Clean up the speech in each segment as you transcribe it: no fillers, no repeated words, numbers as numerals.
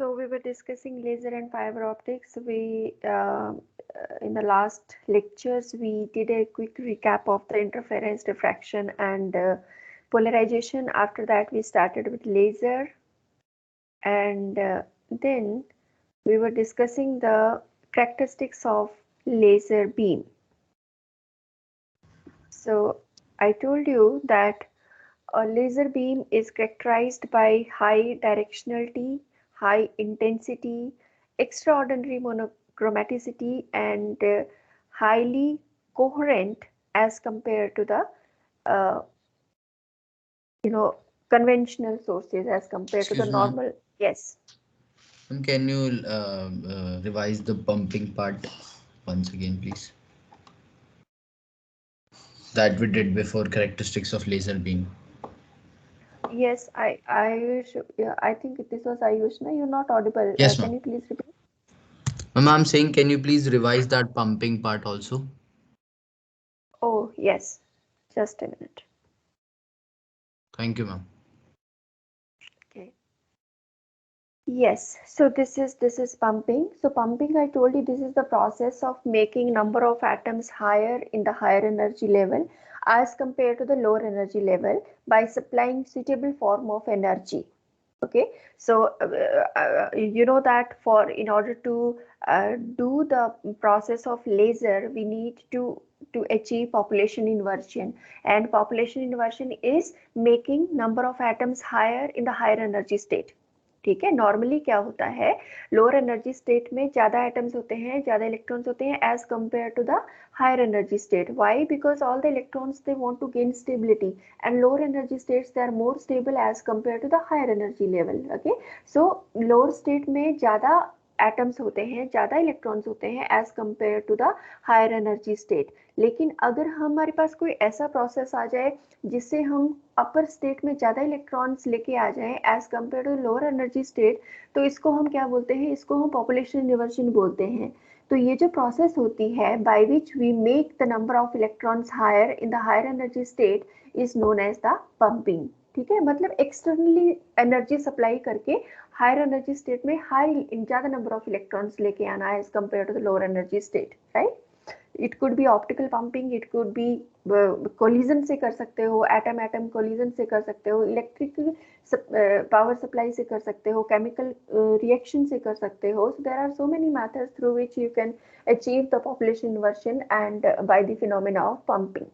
So we were discussing laser and fiber optics. In the last lectures, we did a quick recap of the interference, diffraction, and polarization. After that, we started with laser, and then we were discussing the characteristics of laser beam. So I told you that a laser beam is characterized by high directionality, high intensity, extraordinary monochromaticity, and highly coherent as compared to the uh, conventional sources, as compared to the Excuse me, ma'am. normal. Yes. Can you revise the pumping part once again, please? That we did before characteristics of laser beam. Yes, yeah, I think this was Ayushna. You're not audible. Yes, Can ma'am. you please repeat? Ma'am, I'm saying, can you please revise that pumping part also? Oh, yes. Just a minute. Thank you, ma'am. Okay. Yes, so this is pumping. So pumping, I told you, this is the process of making number of atoms higher in the higher energy level as compared to the lower energy level by supplying suitable form of energy. Okay, so you know that for in order to do the process of laser, we need to achieve population inversion, and population inversion is making number of atoms higher in the higher energy state. ठीक है, normally क्या होता है, lower energy state में ज्यादा atoms होते हैं, ज्यादा इलेक्ट्रॉन्स होते हैं as compare to the higher energy state. Why? Because all the electrons they want to gain stability, and lower energy states they are more stable as compare to the higher energy level. Okay, so lower state में ज्यादा atoms होते हैं, ज्यादा electrons होते हैं as compare to the higher energy state. लेकिन अगर हमारे पास कोई ऐसा प्रोसेस आ जाए जिससे हम अपर स्टेट में ज्यादा इलेक्ट्रॉन्स लेके आ जाएं as compare to lower energy state, तो इसको हम क्या बोलते हैं, इसको हम पॉपुलेशन इन्वर्जन बोलते हैं. तो ये जो प्रोसेस होती है by which we make the number of electrons higher in the higher energy state is known as the pumping. ठीक है, मतलब एक्सटर्नली एनर्जी सप्लाई करके हायर एनर्जी स्टेट में हाई ज्यादा नंबर ऑफ इलेक्ट्रॉन्स लेके आना as compare to the lower energy state, right. It could be optical pumping, it could be collision से कर सकते हो, एटम एटम कोलिजन से कर सकते हो, इलेक्ट्रिक पावर सप्लाई से कर सकते हो, केमिकल रिएक्शन से कर सकते हो. So there are so many methods through which you can achieve the population inversion and by the phenomena of pumping.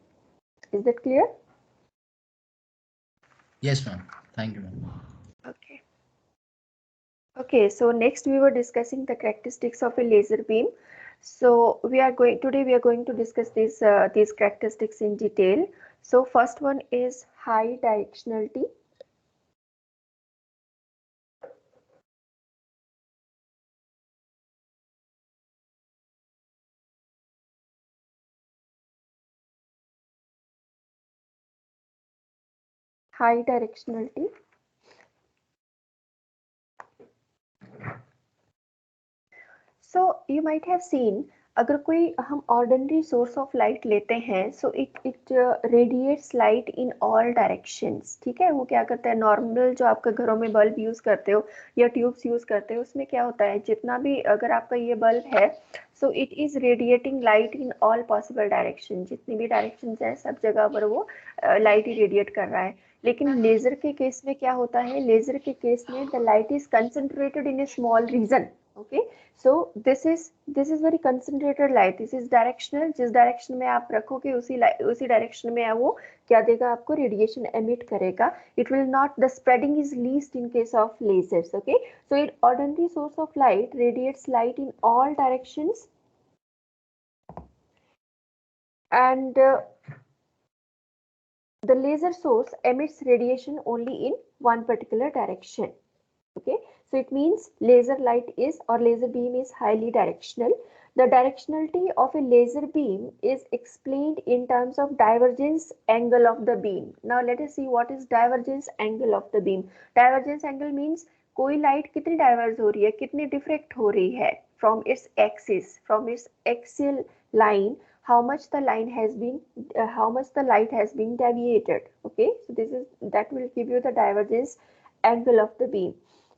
Is that clear? Yes, ma'am. Thank you, ma'am. Okay. Okay, so next we were discussing the characteristics of a laser beam. So today we are going to discuss these characteristics in detail. So first one is high directionality. High directionality. So you might have seen, अगर कोई हम ordinary source of light लेते हैं, so it radiates light in all directions. ठीक है, वो क्या करता है, नॉर्मल जो आपके घरों में बल्ब यूज करते हो या ट्यूब्स यूज करते हो, उसमें क्या होता है, जितना भी अगर आपका ये बल्ब है, so it is radiating light in all possible direction. जितनी भी डायरेक्शंस हैं सब जगह पर वो लाइट ही रेडिएट कर रहा है. लेकिन लेजर के केस में क्या होता है, लेजर के केस में the light is concentrated in a small region. Okay, so this is very concentrated light. This is directional, जिस डायरेक्शन में आप रखोगे उसी डायरेक्शन में वो क्या देगा, आपको रेडिएशन एमिट करेगा. It will not, the spreading is least in case of lasers. Okay, so it ordinary source of light radiates light in all directions, and the laser source emits radiation only in one particular direction. Okay, so it means laser light is, or laser beam is, highly directional. The directionality of a laser beam is explained in terms of divergence angle of the beam. Now let us see what is divergence angle of the beam. Divergence angle means कोई light कितनी diverge हो रही है, कितनी diffract हो रही है from its axis, from its axial line, how much the line has been how much the light has been deviated. Okay, so that will give you the divergence angle of the beam.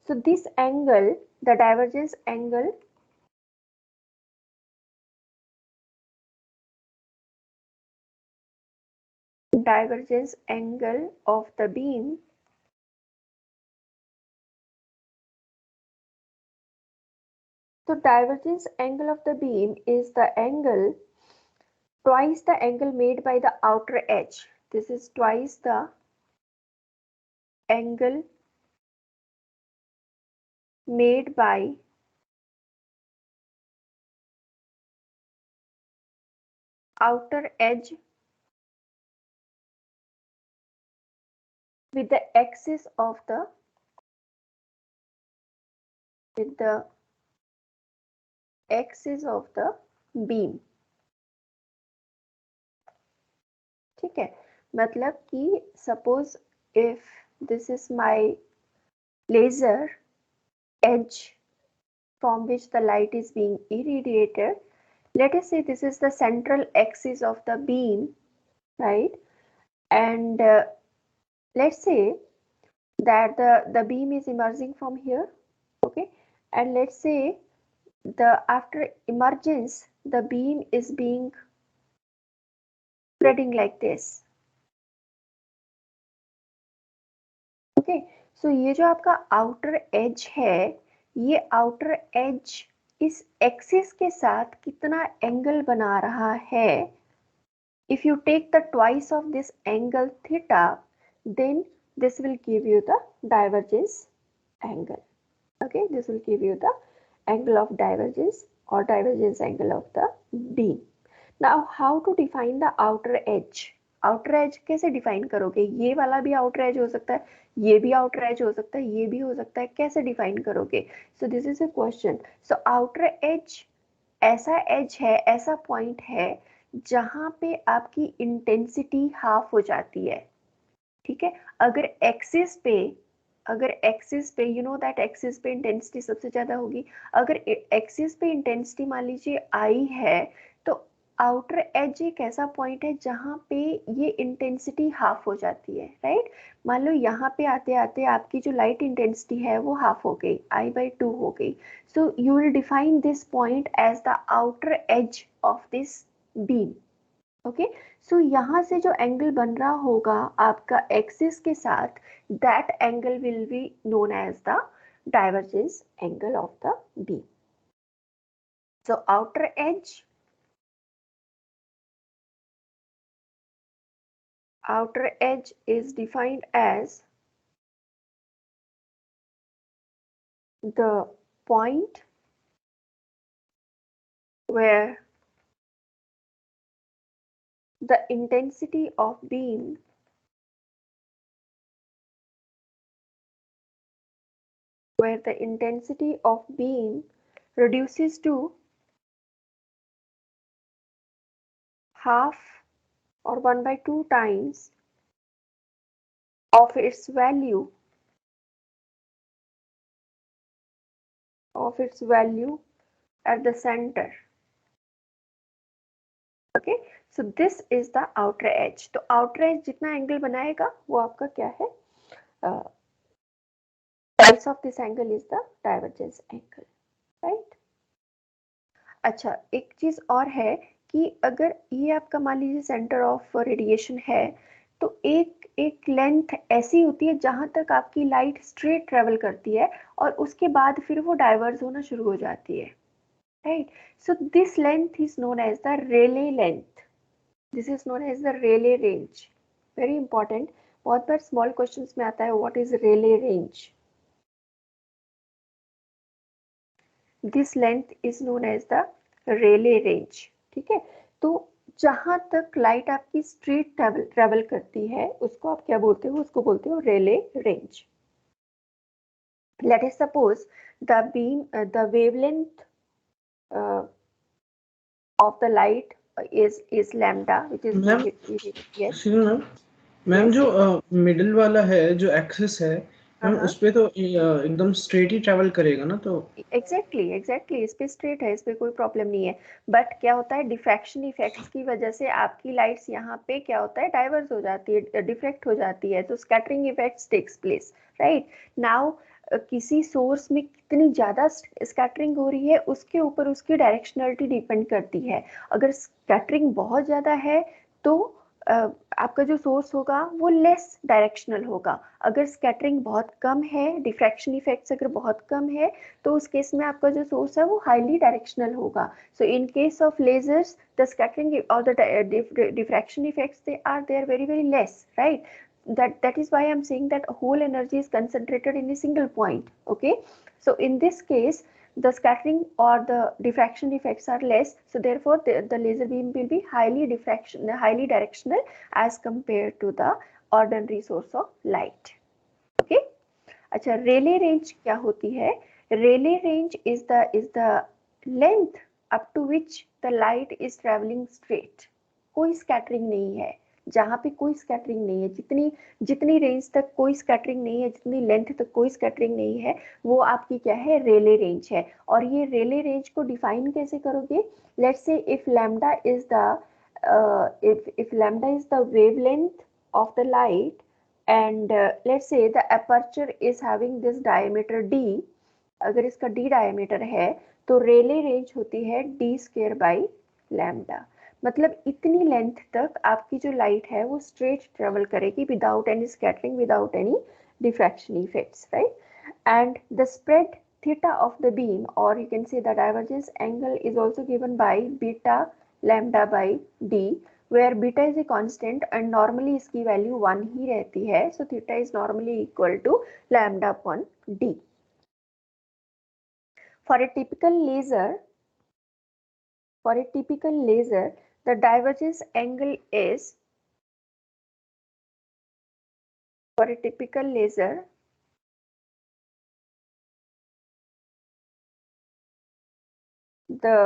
So this angle, the divergence angle, of the beam so divergence angle of the beam is the angle twice the angle made by the outer edge. This is twice the angle made by outer edge with the axis of the beam. ठीक है, मतलब कि suppose if this is my laser edge from which the light is being irradiated, let us say this is the central axis of the beam, right? And let's say that the beam is emerging from here, okay, and let's say after emergence the beam is being spreading like this, okay. So ये जो आपका outer edge है, ये outer edge इस axis के साथ कितना angle बना रहा है. If you take the twice of this angle theta, then this will give you the divergence angle. Okay, this will give you the angle of divergence or divergence angle of the beam. Now, how to define the outer edge? Outer edge कैसे define करोगे? ये वाला भी outer edge हो सकता है, ये भी outer edge हो सकता है, ये भी हो सकता है, कैसे define करोगे? So this is a question. So outer edge ऐसा edge है, ऐसा point है जहां पे आपकी इंटेंसिटी हाफ हो जाती है. ठीक है, अगर एक्सिस पे यू नो दैट एक्सिस पे इंटेंसिटी सबसे ज्यादा होगी. अगर एक्सिस पे इंटेंसिटी मान लीजिए आई है, तो आउटर एज एक ऐसा पॉइंट है जहां पे ये इंटेंसिटी हाफ हो जाती है, राइट. मान लो यहाँ पे आते आते आपकी जो लाइट इंटेंसिटी है वो हाफ हो गई, I/2 हो गई. So you will define this point as the outer edge of this beam. Okay, so यहाँ से जो एंगल बन रहा होगा आपका एक्सिस के साथ, that angle will be known as the divergence angle of the beam. So outer edge is defined as the point where the intensity of beam reduces to half or 1/2 times of its value at the center. Okay, so this is the outer edge. तो outer edge जितना angle बनाएगा वो आपका क्या है, twice of this angle is the divergence angle, right? अच्छा, एक चीज और है कि अगर ये आपका मान लीजिए सेंटर ऑफ रेडिएशन है, तो एक लेंथ ऐसी होती है जहां तक आपकी लाइट स्ट्रेट ट्रेवल करती है और उसके बाद फिर वो डाइवर्ज होना शुरू हो जाती है, right. So this length is known as the Rayleigh length. This is known as the Rayleigh range. Very important, बहुत बार स्मॉल क्वेश्चंस में आता है what is Rayleigh range. This length is known as the Rayleigh range. ठीक है, तो जहां तक लाइट आपकी स्ट्रेट ट्रेवल करती है उसको आप क्या बोलते हो, उसको बोलते हो Rayleigh range. Let us suppose the beam the wavelength of the light is lambda, which is yes ma'am जो मिडिल वाला है जो एक्सिस है मैम उस पे तो एकदम स्ट्रेट ही ट्रैवल करेगा ना, तो एग्जैक्टली इस पे स्ट्रेट है, इस पे कोई प्रॉब्लम नहीं है. बट क्या होता है, डिफ्रैक्शन इफेक्ट्स की वजह से आपकी लाइट्स यहाँ पे क्या होता है, डाइवर्स हो जाती है, डिफ्रेक्ट हो जाती है, तो scattering effects takes place, right. Now किसी सोर्स में कितनी ज़्यादा स्कैटरिंग हो रही है उसके ऊपर उसकी डायरेक्शनलिटी डिपेंड करती है। अगर स्कैटरिंग बहुत ज़्यादा है तो आपका जो सोर्स होगा वो लेस डायरेक्शनल होगा। अगर स्कैटरिंग बहुत कम है, डिफ्रैक्शन इफेक्ट्स अगर बहुत कम है, तो उस केस में आपका जो सोर्स है वो हाईली डायरेक्शनल होगा। So in case of lasers the scattering और the diffraction effects they are very very less, right? That is why I'm saying that whole energy is concentrated in a single point. Okay, so in this case the scattering or the diffraction effects are less, so therefore the laser beam will be highly directional as compared to the ordinary source of light. Okay, अच्छा, रेले range क्या होती है? रेले range is the length up to which the light is traveling straight. कोई scattering नहीं है, जहाँ पे कोई स्कैटरिंग नहीं है, जितनी रेंज तक कोई स्कैटरिंग नहीं है, जितनी लेंथ तक कोई स्कैटरिंग नहीं है, वो आपकी क्या है? रेले रेंज है। और ये रेले रेंज को डिफाइन कैसे करोगे? Let's say if lambda is the wavelength of the light and let's say the aperture is having this diameter d, अगर इसका d diameter है तो रेले रेंज होती है d स्क्वायर बाई लैम्डा। मतलब इतनी लेंथ तक आपकी जो लाइट है वो स्ट्रेट ट्रेवल करेगी without any scattering, without any diffraction effects, right? And the spread theta of the beam, और you can say the divergence angle is also given by beta lambda by D, where beta is a constant and normally इसकी value 1 ही रहती है, so theta is normally equal to lambda upon d. For a typical laser, the divergence angle is, for a typical laser, the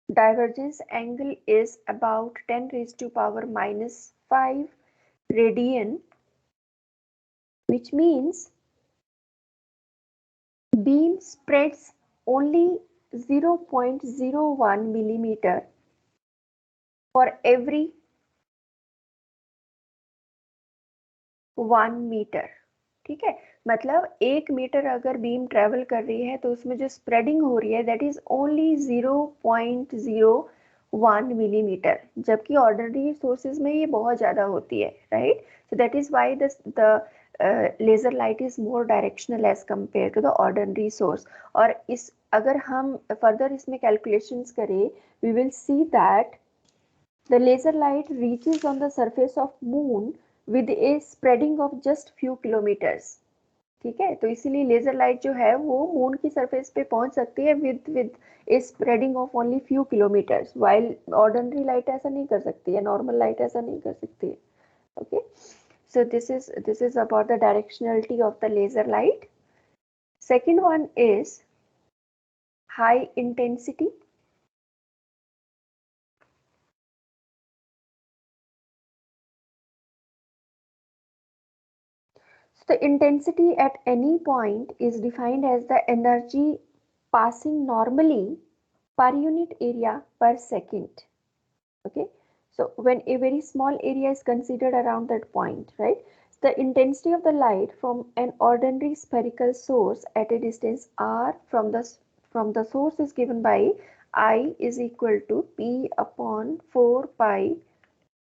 divergence angle is about 10 raised to power minus 5 radian, which means beam spreads only 0.01 millimeter for every 1 metre. ठीक है, मतलब 1 metre अगर beam travel कर रही है तो उसमें जो स्प्रेडिंग हो रही है दैट इज ओनली 0.01 मिलीमीटर, जबकि ऑर्डिनरी सोर्सेज में ये बहुत ज़्यादा होती है, right? So that is why the laser light is more directional as compare to the ordinary source. और इस अगर हम फर्दर इसमें कैलकुलेशंस करें, we will see that the laser light reaches on the surface of moon with a spreading of just few kilometers. ठीक है, तो इसीलिए लेजर लाइट जो है वो मून की सरफेस पे पहुंच सकती है with A spreading of only few kilometres, while ordinary light ऐसा नहीं कर सकती है, नॉर्मल लाइट ऐसा नहीं कर सकती है। Okay, so this is about the directionality of the laser light. Second one is high intensity. The intensity at any point is defined as the energy passing normally per unit area per second. Okay, so when a very small area is considered around that point, right? The intensity of the light from an ordinary spherical source at a distance r from the source is given by I is equal to P upon 4 pi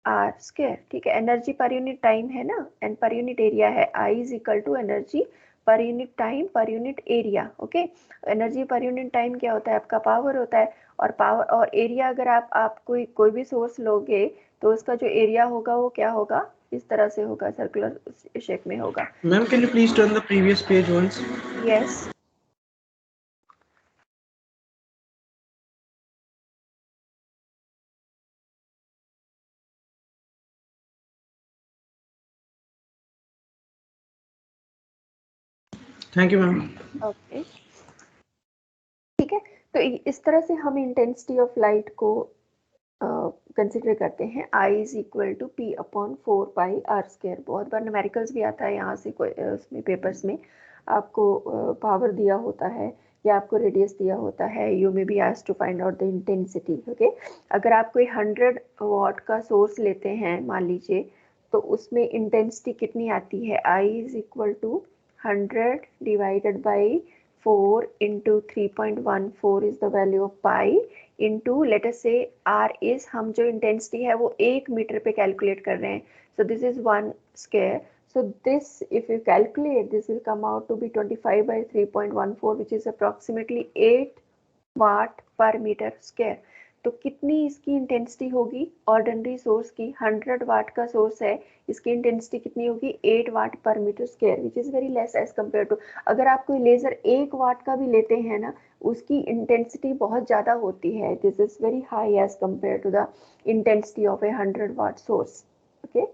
R square. ठीक है, energy per unit time है ना, and पर unit area है, I is equal to energy per unit time per unit area. Okay, energy per unit time क्या होता है? आपका पावर होता है, और पावर और एरिया अगर आप कोई भी सोर्स लोगे तो उसका जो एरिया होगा वो क्या होगा? इस तरह से होगा, सर्कुलर शेप में होगा। Ma'am can you please turn the previous page once? Yes, thank you ma'am. Okay, ठीक है, तो इस तरह से हम इंटेंसिटी ऑफ लाइट को कंसिडर करते हैं। I is equal to P upon 4 pi r square. बहुत बार न्यूमेरिकल्स भी आता है यहाँ से, उसमें पेपर्स में आपको पावर दिया होता है या आपको रेडियस दिया होता है, you may be asked to find out the intensity. Okay, अगर आप कोई 100 वाट का सोर्स लेते हैं मान लीजिए, तो उसमें इंटेंसिटी कितनी आती है? I is equal to 100 divided by 4 into 3.14 is the value of pi into, let us say r is, हम जो intensity है वो 1 मीटर पे calculate कर रहे हैं, so this is 1 square. So this, if you calculate, this will come out to be 25 by 3.14, which is approximately 8 watt per meter square. तो कितनी इसकी इंटेंसिटी होगी ऑर्डिनरी सोर्स की? 100 वाट का सोर्स है, इसकी इंटेंसिटी कितनी होगी? 8 वाट पर metre square, which is very less as compare to, अगर आप कोई लेजर 1 वाट का भी लेते हैं ना, उसकी इंटेंसिटी बहुत ज्यादा होती है. This is very high as compare to the intensity of a 100 watt source. Okay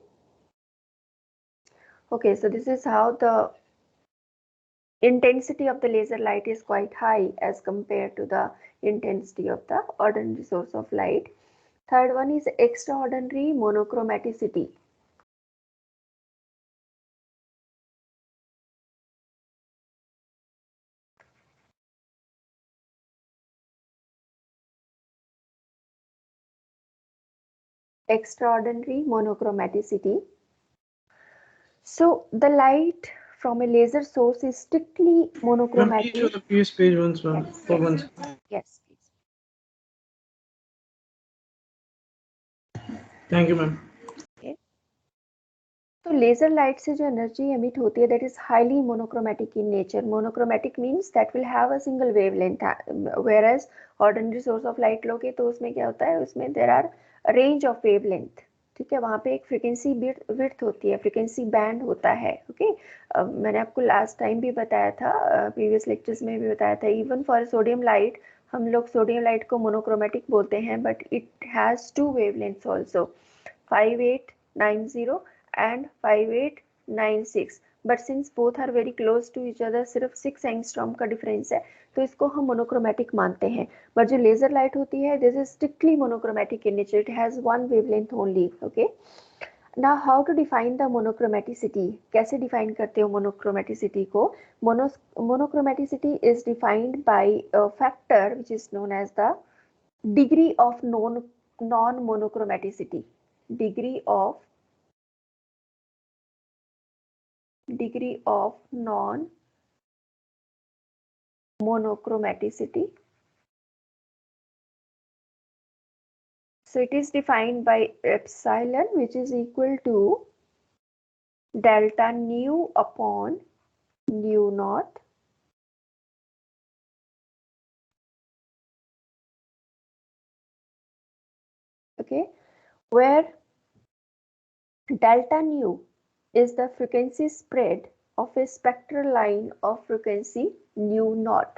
okay, so this is how the intensity of the laser light is quite high as compared to the intensity of the ordinary source of light. Third one is extraordinary monochromaticity. Extraordinary monochromaticity. So the light from a laser source is strictly monochromatic. Please show the previous page once, ma'am. Yes, For yes. once. Yes, please. Thank you, ma'am. तो laser light से जो energy emit होती है that is highly monochromatic in nature. Monochromatic means that will have a single wavelength, where as ordinary source of light लोगे तो उसमें क्या होता है, उसमें there are range of wavelength. ठीक है, वहाँ पे एक फ्रीक्वेंसी विड्थ होती है, फ्रीक्वेंसी बैंड होता है. ओके मैंने आपको लास्ट टाइम भी बताया था, प्रीवियस लेक्चर्स में भी बताया था, इवन फॉर सोडियम लाइट हम लोग सोडियम लाइट को मोनोक्रोमेटिक बोलते हैं, but it has 2 wavelengths also, 5890 and 5896, but since both are very close to each other, सिर्फ 6 एंगस्ट्रॉम का डिफरेंस है, तो इसको हम मोनोक्रोमेटिक मानते हैं. बट जो लेजर लाइट होती है this is strictly monochromatic in nature, it has 1 wavelength only. Okay now how to define the monochromaticity. कैसे डिफाइन करते हो मोनोक्रोमेटिसिटी को? Monochromaticity is defined by a factor which is known as the degree of non monochromaticity. Degree of non monochromaticity. So it is defined by epsilon, which is equal to delta nu upon nu naught. Okay, where delta nu is the frequency spread of a spectral line of frequency nu naught.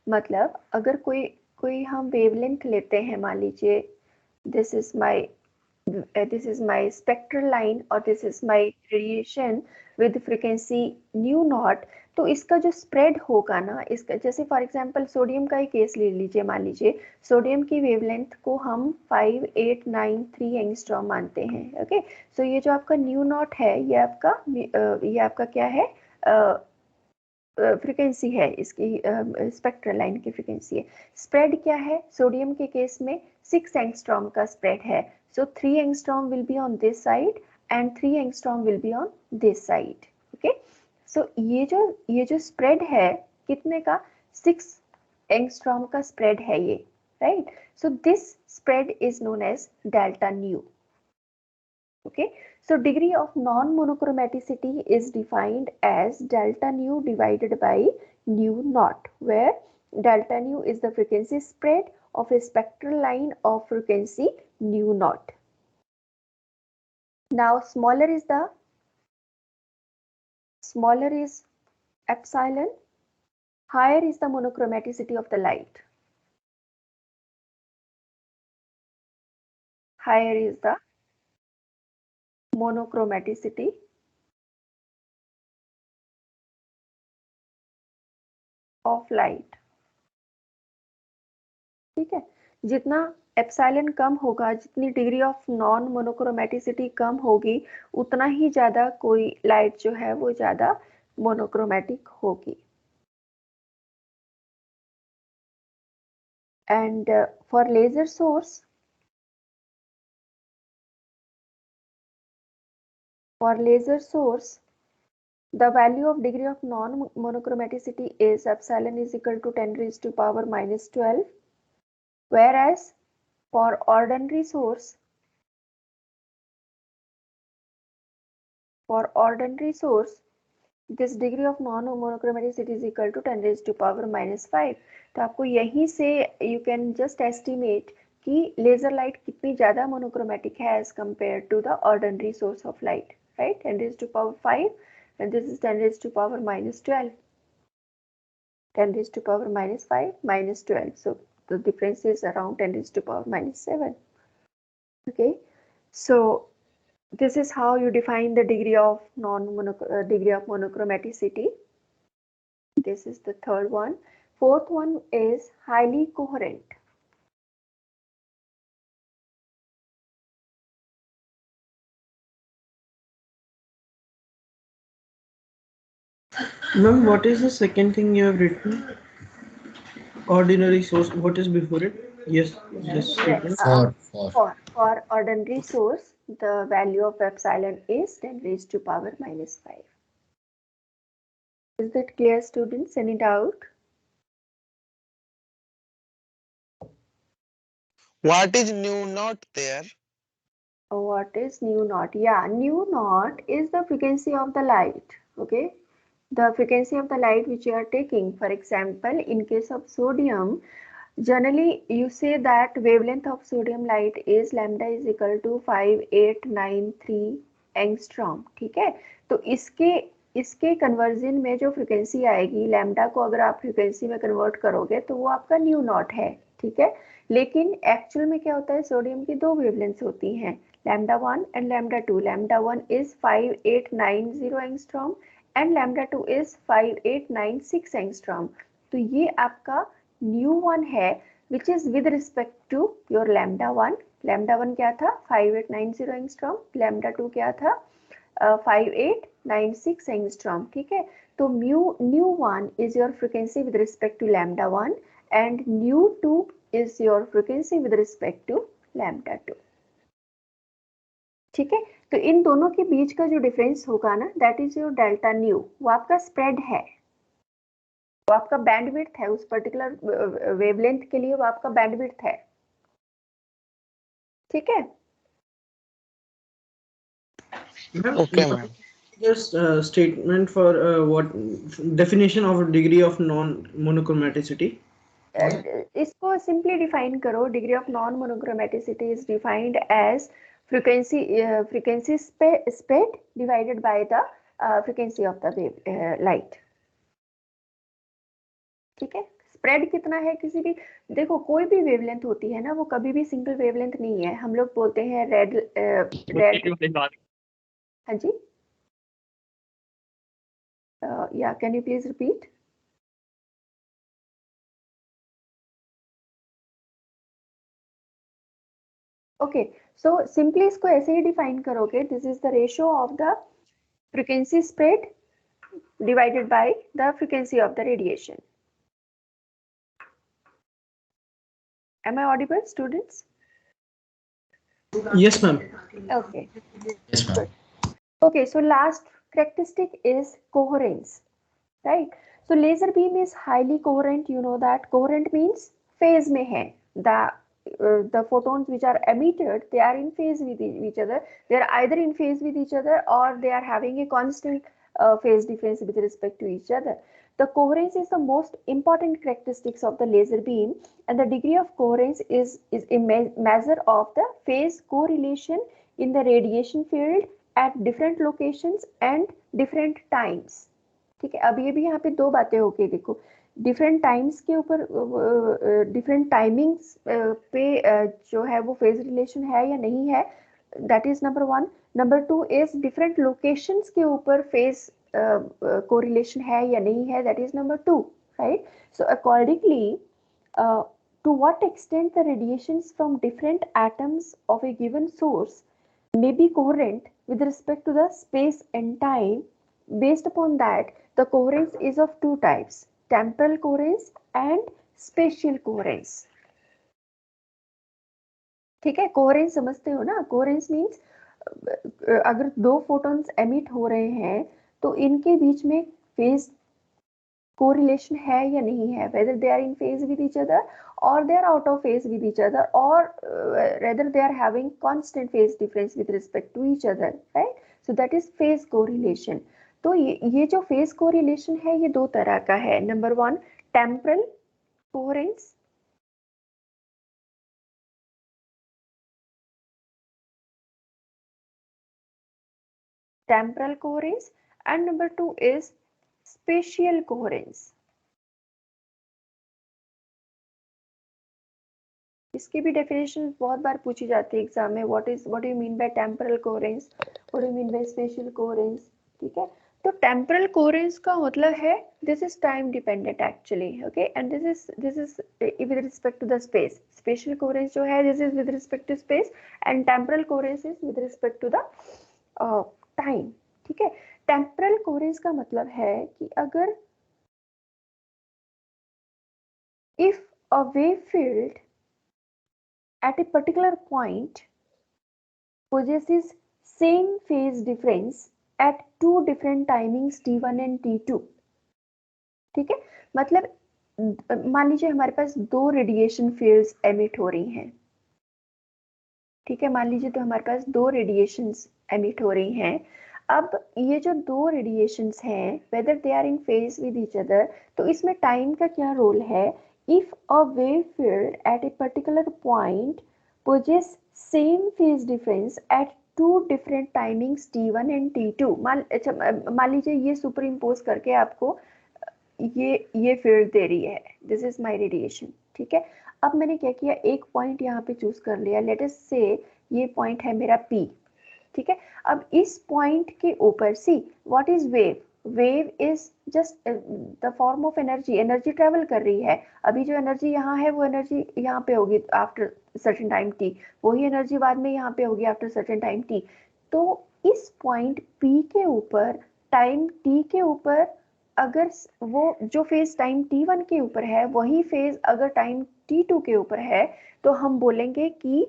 मतलब अगर कोई हम wavelength लेते हैं, मान लीजिए this is my spectral line or this is my radiation with frequency nu naught, तो इसका जो स्प्रेड होगा ना, इसका जैसे फॉर एग्जांपल सोडियम का ही केस ले लीजिए, मान लीजिए सोडियम की वेवलेंथ को हम 5893 एंगस्ट्रॉम मानते हैं. ओके सो ये जो आपका न्यू नॉट है, ये आपका क्या है, फ्रीक्वेंसी है, इसकी स्पेक्ट्रल लाइन की फ्रीक्वेंसी है. स्प्रेड क्या है? सोडियम के केस में 6 एंगस्ट्रॉम का स्प्रेड है, सो 3 angstrom will be on this side and 3 angstrom will be on this side. Okay so ये जो स्प्रेड है कितने का? 6 एंगस्ट्रॉम का स्प्रेड है ये, right. So this spread is known as delta nu. Okay, so degree of non-monochromaticity is defined as delta nu divided by nu naught, where delta nu is the frequency spread of a spectral line of frequency nu naught. Now smaller is epsilon, higher is the monochromaticity of the light. Higher is the monochromaticity of light. ठीक है, जितना epsilon कम होगा, जितनी degree of non मोनोक्रोमेटिसिटी कम होगी, उतना ही ज्यादा कोई light जो है वो ज्यादा मोनोक्रोमेटिक होगी. And for laser source, the value of degree of non-monochromaticity is epsilon is equal to 10 raised to power minus 12, whereas for ordinary source, this degree of non-monochromaticity is equal to 10 raised to power minus 5. तो आपको यहीं से you can just estimate कि laser light कितनी ज़्यादा monochromatic है as compared to the ordinary source of light, right? 10 raised to power 5 and this is 10 raised to power minus 12. 10 raised to power minus 5 minus 12. So the difference is around 10 raised to power minus 7. Okay, so this is how you define the degree of monochromaticity. This is the third one. Fourth one is highly coherent. Ma'am, what is the second thing you have written? Ordinary source. What is before it? Yes. Statement. For ordinary source, the value of epsilon is 10 raised to power minus 5. Is that clear, students? Any doubt? What is nu naught there? What is nu naught? Yeah, nu naught is the frequency of the light. Okay, the frequency of the light which you are taking. For example, in case of sodium, generally you say that wavelength of sodium light is lambda is equal to 5893 angstrom. ठीक है, तो इसके conversion में जो frequency आएगी lambda को अगर आप फ्रीक्वेंसी में कन्वर्ट करोगे तो वो आपका न्यू नॉट है. ठीक है, लेकिन एक्चुअल में क्या होता है, सोडियम की दो वेवलेंथ्स होती हैं, lambda 1 and lambda 2. Lambda 1 is 5890 angstrom and lambda 2 is 5896 angstrom. तो ये आपका न्यू वन है which is with respect to your lambda 1. Lambda 1 क्या था 5890 एंगस्ट्रॉम, लैम्डा 2 क्या था 5896 एंगस्ट्रॉम. ठीक है, तो new 1 is your frequency with respect to lambda 1 and new 2 is your frequency with respect to lambda 2. ठीक है, तो इन दोनों के बीच का जो डिफरेंस होगा ना, that is your delta nu. वो आपका स्प्रेड है, वो आपका बैंडविड्थ है, उस पर्टिकुलर वेवलेंथ के लिए वो आपका बैंडविड्थ है. ठीक है, Okay, ma'am. Just statement for what definition of degree of non-monochromaticity. इसको सिंपली डिफाइन करो. Degree of non monochromaticity is defined as frequency spread divided by the frequency of the wave light. ठीक है, spread कितना है किसी भी, देखो कोई भी वेवलेंथ होती है ना, वो कभी भी सिंगल वेवलेंथ नहीं है. हम लोग बोलते हैं रेड. हाँ जी, या can you please repeat. Okay, so simply इसको ऐसे ही डिफाइन करोगे, this is the ratio of the frequency spread divided by the frequency of the radiation. Am I audible, students? Yes, ma'am. Okay. Yes, ma'am. Okay, so last characteristic is coherence, right? So laser beam is highly coherent. You know that coherent means phase में है. The photons which are emitted, they are in phase with each other. They are either in phase with each other or they are having a constant phase difference with respect to each other. The coherence is the most important characteristics of the laser beam, and the degree of coherence is a measure of the phase correlation in the radiation field at different locations and different times. ठीक है, अब ये भी यहाँ पे दो बातें हो गई. देखो डिफरेंट टाइम्स के ऊपर, डिफरेंट टाइमिंग्स पे जो है वो फेज रिलेशन है या नहीं है, that is number 1. Number 2 is different locations के ऊपर फेज कोरिलेशन है या नहीं है, that is number 2, right. So accordingly to what extent the radiations from different atoms of a given source may be coherent with respect to the space and time. Based upon that, the coherence is of two types, temporal coherence and spatial coherence. ठीक है, coherence समझते हो ना. Coherence means अगर दो photons emit हो रहे हैं तो इनके बीच में फेज कोरिलेशन है या नहीं है, whether they are in phase with each other or they are out of phase with each other, or rather they are having constant phase difference with respect to each other, right? So that is phase correlation. तो ये जो phase correlation है ये दो तरह का है. Number one, temporal coherence. Temporal coherence, and number two is spatial coherence. इसकी भी डेफिनेशन बहुत बार पूछी जाती है एग्जाम में. What do you mean by temporal coherence, what do you mean by spatial coherence. ठीक है, तो टेम्पोरल कोहेरेंस का मतलब है this is time dependent actually, okay, and this is with respect to the space. Spatial coherence जो है this is with respect to space, and temporal coherence is with respect to the time. ठीक है, temporal coherence का मतलब है कि अगर if a wave field at a particular point possesses same phase difference at two different timings t1 and t2. ठीक है, मतलब मान लीजिए हमारे पास दो रेडिएशन फील्ड्स एमिट हो रही हैं. ठीक है, मान लीजिए तो हमारे पास दो रेडिएशंस एमिट हो रही हैं. अब ये जो दो रेडिएशंस हैं whether they are in phase with each other, तो इसमें टाइम का क्या रोल है. If a wave field at a particular point possess same phase difference at two different timings t1 and t2. मान लीजिए ये सुपर इम्पोज करके आपको ये फील्ड दे रही है, दिस इज माय रेडिएशन. ठीक है, अब मैंने क्या किया, एक पॉइंट यहाँ पे चूज कर लिया. लेट अस से ये पॉइंट है मेरा P. ठीक है, अब इस पॉइंट के ऊपर see what is wave. Wave is just the form of energy. Energy travel कर रही है. अभी जो एनर्जी यहाँ है वो एनर्जी यहाँ पे होगी आफ्टर सर्टेन टाइम t, वही एनर्जी बाद में यहाँ पे होगी आफ्टर सर्टेन टाइम t. तो इस पॉइंट P के ऊपर टाइम t के ऊपर अगर वो जो फेज टाइम t1 के ऊपर है वही फेज अगर टाइम t2 के ऊपर है तो हम बोलेंगे कि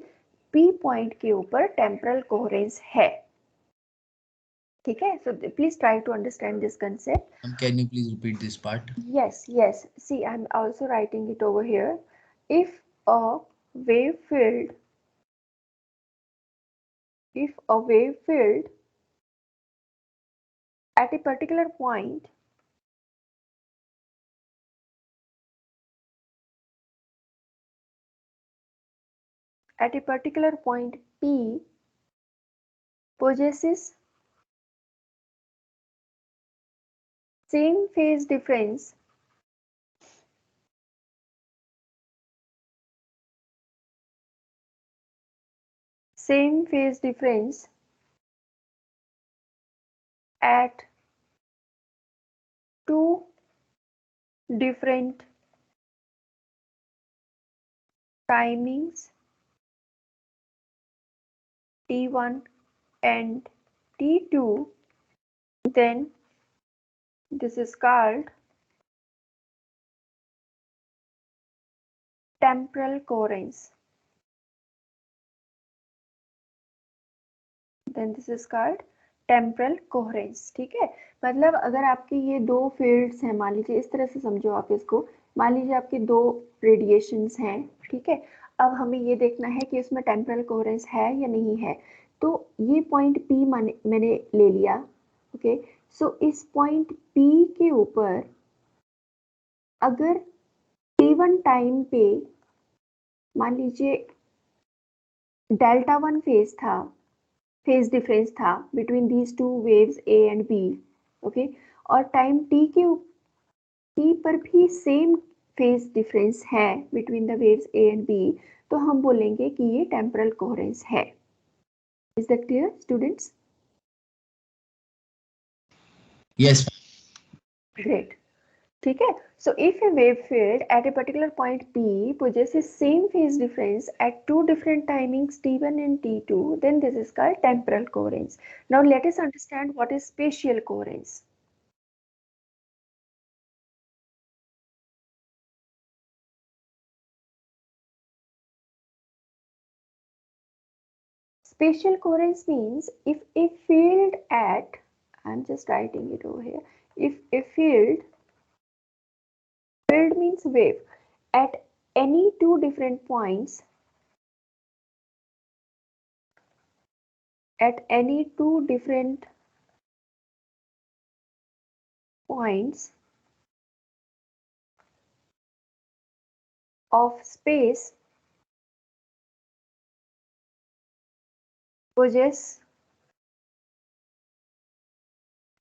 P पॉइंट के ऊपर टेम्पोरल कोहेरेंस है. ठीक है, so please try to understand this concept. Can you please repeat this part? Yes, see, I'm also writing it over here. If a wave field at a particular point P possesses same phase difference at two different timings t1 and t2, then this is called temporal coherence. Then this is called temporal coherence. ठीक है, मतलब अगर आपकी ये दो fields हैं, मान लीजिए इस तरह से समझो आप इसको. मान लीजिए आपकी दो रेडिएशंस हैं. ठीक है, अब हमें ये देखना है कि उसमें टेम्पोरल कोहेरेंस है या नहीं है. तो ये पॉइंट P मैंने ले लिया. ओके, सो इस पॉइंट P के ऊपर अगर T1 टाइम पे मान लीजिए डेल्टा 1 फेज डिफरेंस था between these two waves A and B. Okay, और टाइम T पर भी सेम फेज डिफरेंस है between the waves A and B, तो हम बोलेंगे कि ये टेम्पोरल कोहेरेंस है. Is that clear students? Yes. Great. ठीक है, so if a wave field at a particular point P possesses same phase difference at two different timings t1 and t2, then this is called temporal coherence. Now let us understand what is spatial coherence. Spatial coherence means if a field at, I'm just writing it over here. If a field means wave at any two different points, of space possess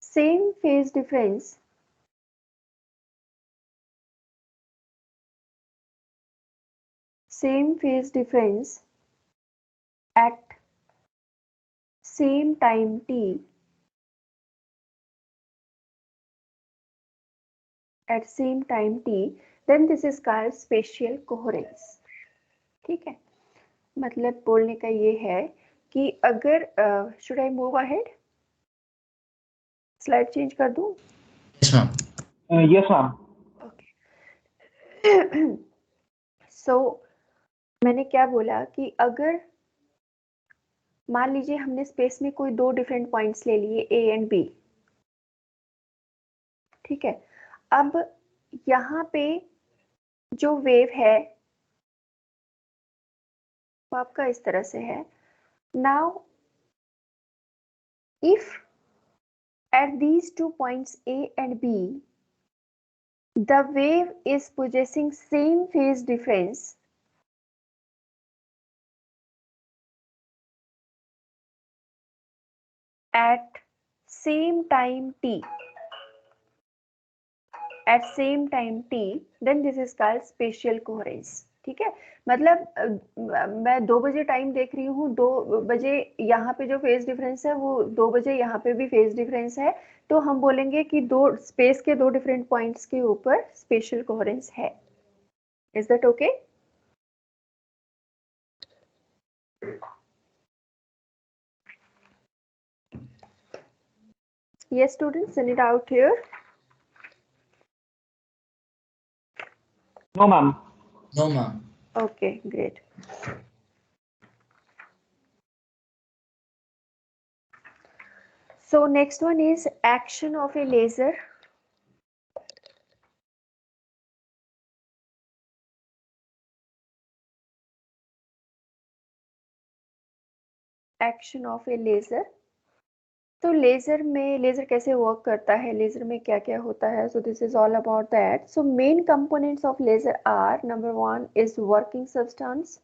same phase difference at same time t, then this is called spatial coherence. ठीक है, मतलब बोलने का ये है कि अगर should I move ahead, slide change कर दूं? Yes, ma'am. Yes, ma'am. Okay so मैंने क्या बोला कि अगर मान लीजिए हमने स्पेस में कोई दो डिफरेंट पॉइंट्स ले लिए ए एंड बी, ठीक है, अब यहाँ पे जो वेव है वो आपका इस तरह से है. Now if at these two points A and B, the wave is possessing same phase difference at same time t, then this is called spatial coherence. ठीक है, मतलब मैं 2 बजे टाइम देख रही हूँ, 2 बजे यहाँ पे जो फेज डिफरेंस है वो 2 बजे यहाँ पे भी फेज डिफरेंस है, तो हम बोलेंगे कि दो स्पेस के दो डिफरेंट पॉइंट्स के ऊपर स्पेशियल कोहेरेंस है. Is that okay? Yes, students, send it out here. No, ma'am. No, ma'am. Okay, great. So next one is action of a laser. Action of a laser. तो laser में, laser कैसे work करता है, laser में क्या क्या होता है, so this is all about that. So main components of laser are, number 1 is working substance.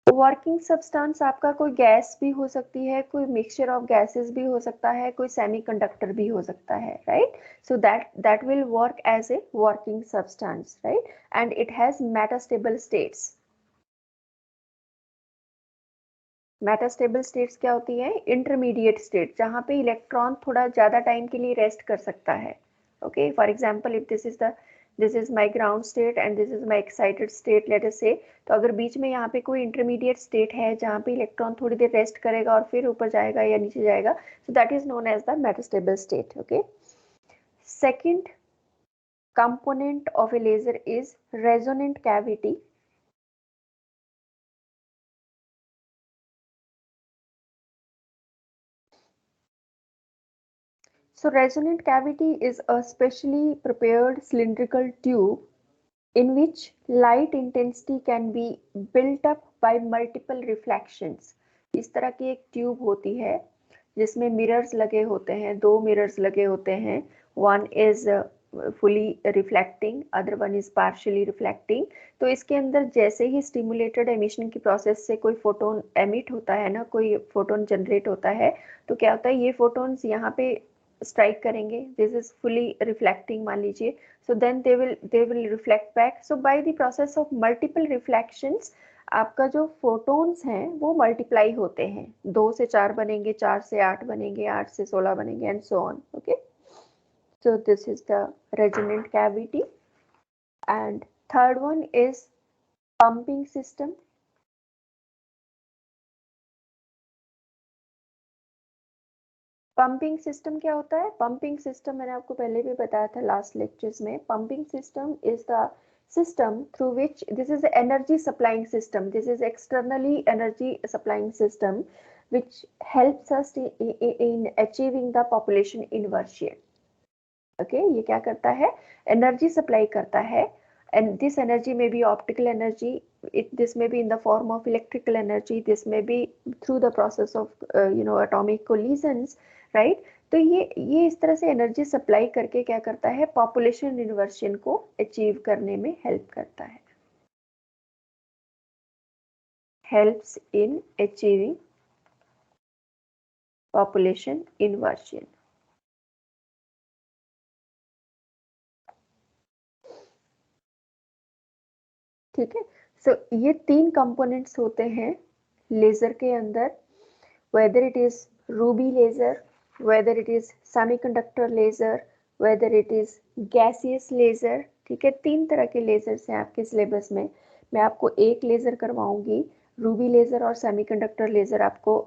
Working substance आपका कोई गैस भी हो सकती है, कोई मिक्सचर ऑफ गैसेस भी हो सकता है, कोई सेमीकंडक्टर भी हो सकता है, right? So that will work as a working substance, right? And it has metastable states. Metastable states क्या होती है? इंटरमीडिएट स्टेट, जहां पे इलेक्ट्रॉन थोड़ा ज्यादा टाइम के लिए रेस्ट कर सकता है. Okay, for example if this is my ground state and this is my excited state, let us से, तो अगर बीच में यहाँ पे कोई इंटरमीडिएट स्टेट है जहाँ पे इलेक्ट्रॉन थोड़ी देर रेस्ट करेगा और फिर ऊपर जाएगा या नीचे जाएगा, so that is known as the metastable state. Okay, second component of a laser is resonant cavity. So resonant cavity is a specially prepared cylindrical tube in which light intensity can be built up by multiple reflections. इस तरह की एक tube होती है जिसमें mirrors लगे होते हैं, 2 मिरर्स लगे होते हैं. One is fully reflecting, other one is partially reflecting. तो इसके अंदर जैसे ही स्टिमुलेटेड एमिशन की प्रोसेस से कोई फोटोन एमिट होता है ना, कोई फोटोन जनरेट होता है, तो क्या होता है, ये फोटोन्स यहाँ पे स्ट्राइक करेंगे. दिस इज फुली रिफ्लेक्टिंग मान लीजिए, so then they will reflect back. So by the process of multiple reflections, आपका जो फोटोन्स हैं वो मल्टीप्लाई होते हैं, 2 से 4 बनेंगे, 4 से 8 बनेंगे, 8 से 16 बनेंगे and so on. Okay, so this is the resonant cavity. And third one is pumping system. Pumping system क्या होता है? पंपिंग सिस्टम मैंने आपको पहले भी बताया था लास्ट लेक्चर्स में. Pumping system is the system through which this is the energy supplying system. This is externally energy supplying system which helps us in achieving the population inversion. Okay, ये क्या करता है? Energy supply करता है, and this energy may be optical energy, this may be in the form of electrical energy, this may be through the process of atomic collisions, right? तो ये इस तरह से एनर्जी सप्लाई करके क्या करता है? पॉपुलेशन इन्वर्शन को अचीव करने में हेल्प करता है, helps in achieving population inversion. ठीक है, सो ये 3 कंपोनेंट्स होते हैं लेजर के अंदर, whether it is ruby laser, whether it is semiconductor laser, whether it is gaseous laser. ठीक है, 3 तरह के लेजर्स हैं आपके सिलेबस में. मैं आपको एक लेजर करवाऊंगी, रूबी लेजर और सेमीकंडक्टर लेजर आपको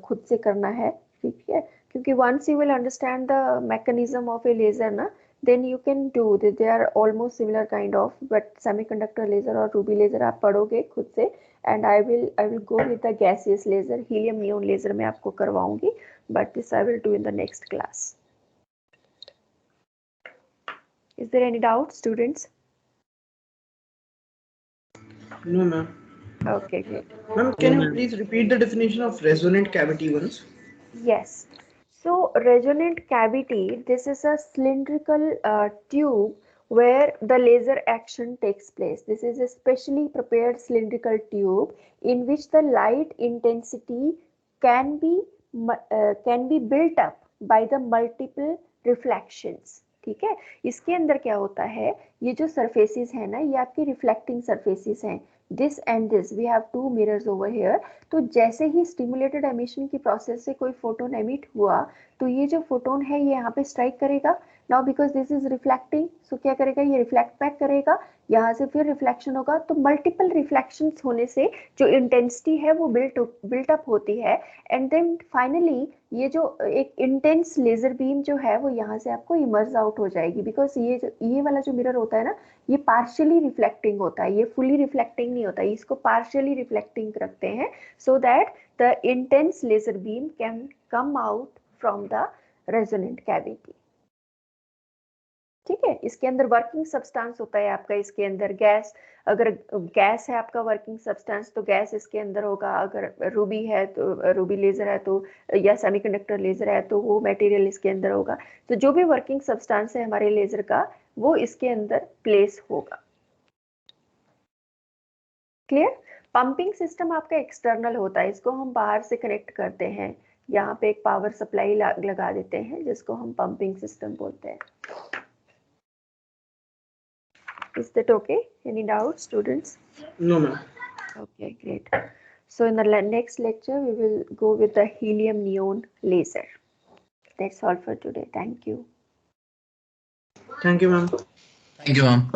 खुद से करना है. ठीक है, क्योंकि once you will understand the mechanism of a laser ना, then you can do that. They are almost similar kind of, but semiconductor laser और ruby laser आप पढ़ोगे खुद से, and I will go with the gaseous laser, helium neon laser मैं आपको करवाऊंगी, but this I will do in the next class. Is there any doubt, students? No, ma'am. Okay, great. Ma'am, can you please repeat the definition of resonant cavity once? Yes. So resonant cavity, this is a cylindrical tube where the laser action takes place. This is a specially prepared cylindrical tube in which the light intensity can be built up by the multiple reflections. ठीक है, इसके अंदर क्या होता है? ये जो surfaces है ना, ये आपकी रिफ्लेक्टिंग सरफेसेस हैं. This and this, we have 2 mirrors over here. तो जैसे ही स्टिमुलेटेड एमिशन की प्रोसेस से कोई फोटोन एमिट हुआ, तो ये जो फोटोन है ये यहाँ पे स्ट्राइक करेगा. Now because this is reflecting, so क्या करेगा? ये रिफ्लेक्ट बैक करेगा, यहाँ से फिर रिफ्लेक्शन होगा. तो मल्टीपल रिफ्लेक्शंस होने से जो इंटेंसिटी है वो बिल्ट अप होती है, एंड देन फाइनली ये जो एक इंटेंस लेजर बीम जो है वो यहाँ से आपको इमर्ज आउट हो जाएगी. बिकॉज ये वाला जो मिरर होता है ना, ये पार्शियली रिफ्लेक्टिंग होता है, ये फुली रिफ्लेक्टिंग नहीं होता, इसको पार्शियली रिफ्लेक्टिंग रखते हैं, so that the intense laser beam can come out from the resonant cavity. ठीक है, इसके अंदर वर्किंग सब्सटेंस होता है आपका, इसके अंदर गैस, अगर गैस है आपका वर्किंग सब्सटेंस तो गैस इसके अंदर होगा, अगर रूबी है तो रूबी लेजर है तो, या सेमीकंडक्टर लेजर है तो वो मटेरियल इसके अंदर होगा. तो जो भी वर्किंग सब्सटेंस है हमारे लेजर का वो इसके अंदर प्लेस होगा. क्लियर? पंपिंग सिस्टम आपका एक्सटर्नल होता है, इसको हम बाहर से कनेक्ट करते हैं, यहाँ पे एक पावर सप्लाई लगा देते हैं जिसको हम पंपिंग सिस्टम बोलते हैं. Is that okay? Any doubts, students? No, ma'am. Okay, great. So in the next lecture, we will go with the helium neon laser. That's all for today. Thank you. Thank you, ma'am. Thank you, ma'am.